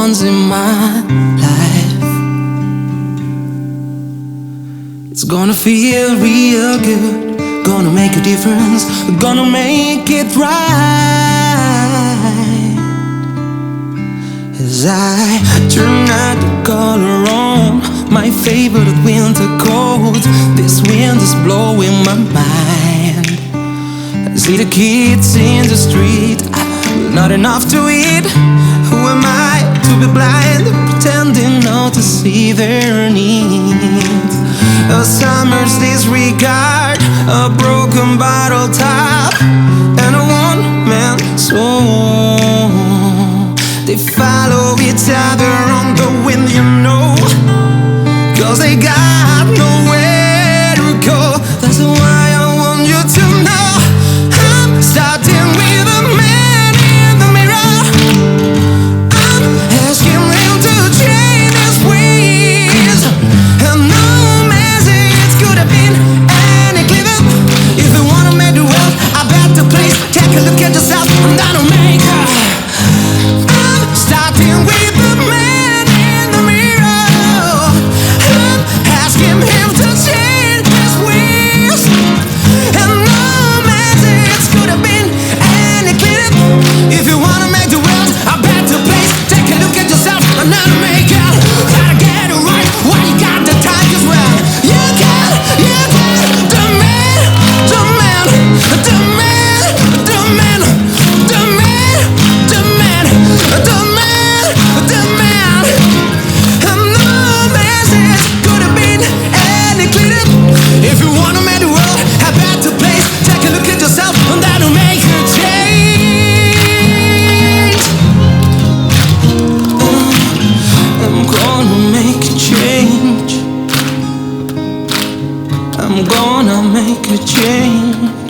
ones in my life. It's gonna feel real good, gonna make a difference, gonna make it right. As I turn out the color on my favorite winter coat, this wind is blowing my mind. I see the kids in the street, not enough to eat. Who am I to be blind, pretending not to see their needs? A summer's disregard, a broken bottle top, and a one-man song. They follow each other on the wind, you know, 'cause they got nowhere to go. That's why I want you to know I'm starting with a man in the mirror. I'm asking him to change his ways, and no message could have been any clearer. If you wanna make the world a better place, take a look at yourself and that'll make her. I'm starting with the man in the mirror. I'm asking him to change his ways, and no message could have been any clearer. If you wanna make the world a better place, take a look at yourself and that'll make it. Gotta get it right while you got the time, 'cause well, you can. The man, the man, the man, the man, the man, the man, the man, the man. And no message could have been any clearer. If you wanna make the world a better place, take a look at yourself and that'll make a change. I'm gonna make a change. I'm gonna make a change.